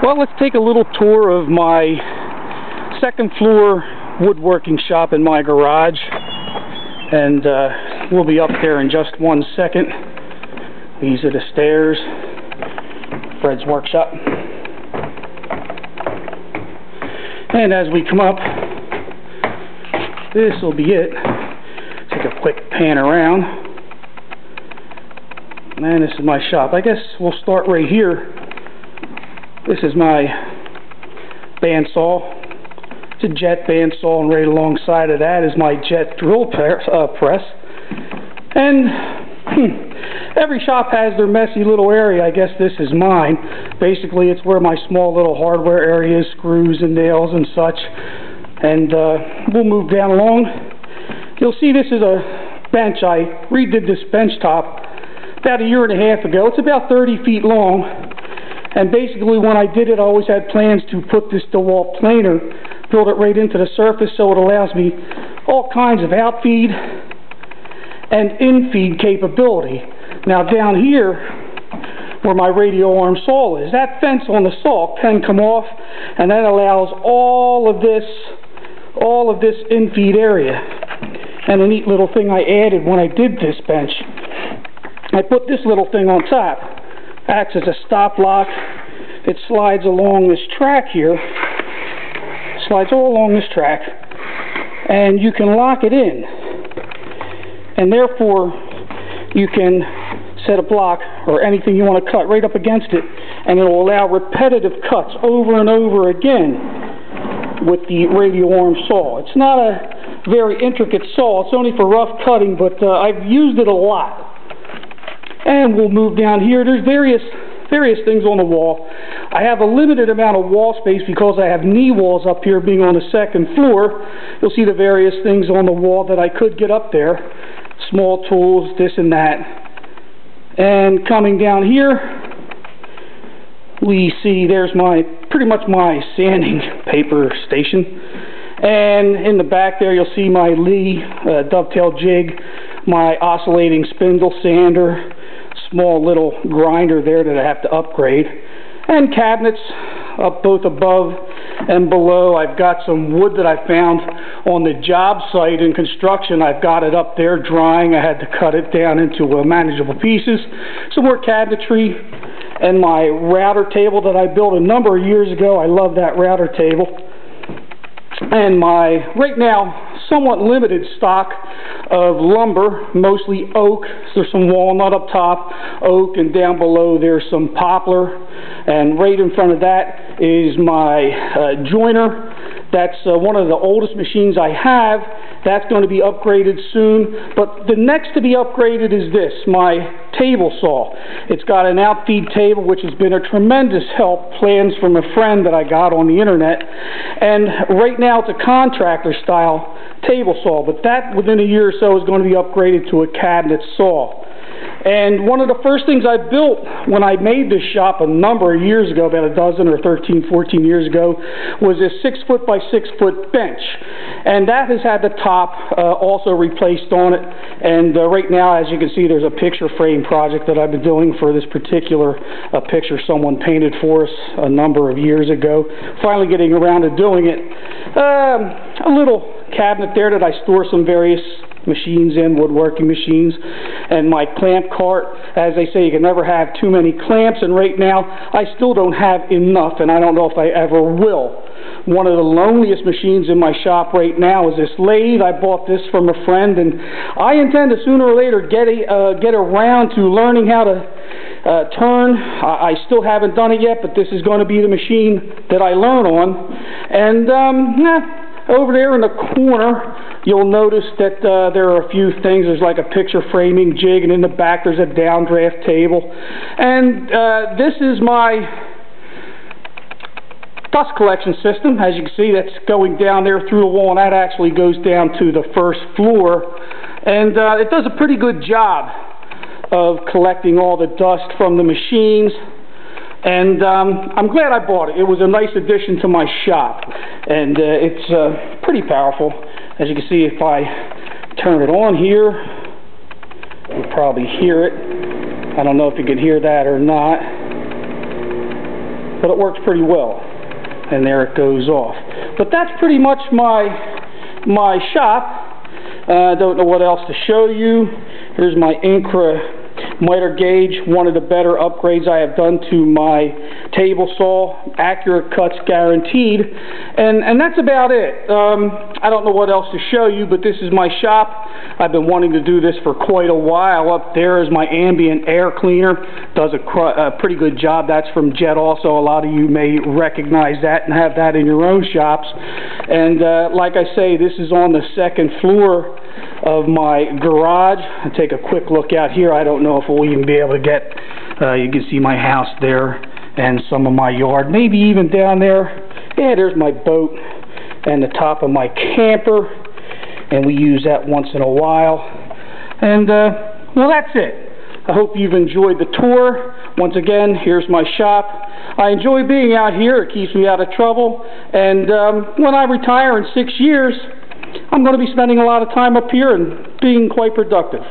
Well, let's take a little tour of my second floor woodworking shop in my garage, and we'll be up there in just 1 second. These are the stairs, Fred's workshop. And as we come up, this will be it. Take a quick pan around. And this is my shop. I guess we'll start right here. This is my bandsaw. It's a jet bandsaw, and right alongside of that is my jet drill press. And every shop has their messy little area. I guess this is mine. Basically, it's where my small little hardware area is, screws and nails and such. And we'll move down along. You'll see this is a bench. I redid this bench top about 1.5 years ago. It's about 30 feet long. And basically, when I did it, I always had plans to put this DeWalt planer, build it right into the surface, so it allows me all kinds of outfeed and infeed capability. Now down here, where my radial arm saw is, that fence on the saw can come off, and that allows all of this infeed area. And a neat little thing I added when I did this bench, I put this little thing on top. Acts as a stop lock. It slides along this track here. Slides all along this track, and you can lock it in. And therefore, you can set a block or anything you want to cut right up against it, and it will allow repetitive cuts over and over again with the radial arm saw. It's not a very intricate saw. It's only for rough cutting, but I've used it a lot. And we'll move down here. There's various things on the wall. I have a limited amount of wall space because I have knee walls up here, being on the second floor. You'll see the various things on the wall that I could get up there. Small tools, this and that. And coming down here, we see there's pretty much my sanding paper station. And in the back there, you'll see my Lee dovetail jig, my oscillating spindle sander, small little grinder there that I have to upgrade, and cabinets up both above and below. I've got some wood that I found on the job site in construction. I've got it up there drying. I had to cut it down into manageable pieces. Some more cabinetry, and my router table that I built a number of years ago. I love that router table. And my, right now, somewhat limited stock of lumber, mostly oak. There's some walnut up top, oak, and down below there's some poplar. And right in front of that is my joiner. That's one of the oldest machines I have. That's going to be upgraded soon. But the next to be upgraded is this, my table saw. It's got an outfeed table, which has been a tremendous help. Plans from a friend that I got on the internet. And right now it's a contractor style table saw. But that, within a year or so, is going to be upgraded to a cabinet saw. And one of the first things I built when I made this shop a number of years ago, about 12 or 13, 14 years ago, was this 6-foot by 6-foot bench. And that has had the top also replaced on it. And right now, as you can see, there's a picture frame project that I've been doing for this particular picture someone painted for us a number of years ago. Finally getting around to doing it. A little cabinet there that I store some various machines in, woodworking machines, and my clamp cart. As they say, you can never have too many clamps, and right now I still don't have enough, and I don't know if I ever will. One of the loneliest machines in my shop right now is this lathe. I bought this from a friend, and I intend to sooner or later get around to learning how to turn. I still haven't done it yet, but this is going to be the machine that I learn on. And over there in the corner, you'll notice that there are a few things. There's like a picture framing jig, and in the back there's a downdraft table. And this is my dust collection system. As you can see, that's going down there through the wall, and that actually goes down to the first floor. And it does a pretty good job of collecting all the dust from the machines. And I'm glad I bought it. It was a nice addition to my shop, and it's pretty powerful. As you can see, if I turn it on here, you'll probably hear it. I don't know if you can hear that or not. but it works pretty well. And there it goes off. But that's pretty much my shop. I don't know what else to show you. Here's my Incra miter gauge, one of the better upgrades I have done to my table saw. Accurate cuts guaranteed. And that's about it. I don't know what else to show you, but this is my shop. I've been wanting to do this for quite a while. Up there is my ambient air cleaner. Does a pretty good job. That's from Jet also. A lot of you may recognize that and have that in your own shops. And like I say, this is on the second floor of my garage. I'll take a quick look out here. I don't know if we'll even be able to get, you can see my house there and some of my yard, maybe even down there. Yeah, there's my boat and the top of my camper, and we use that once in a while. And well, that's it. I hope you've enjoyed the tour. Once again, here's my shop. I enjoy being out here. It keeps me out of trouble. And when I retire in 6 years, I'm going to be spending a lot of time up here and being quite productive.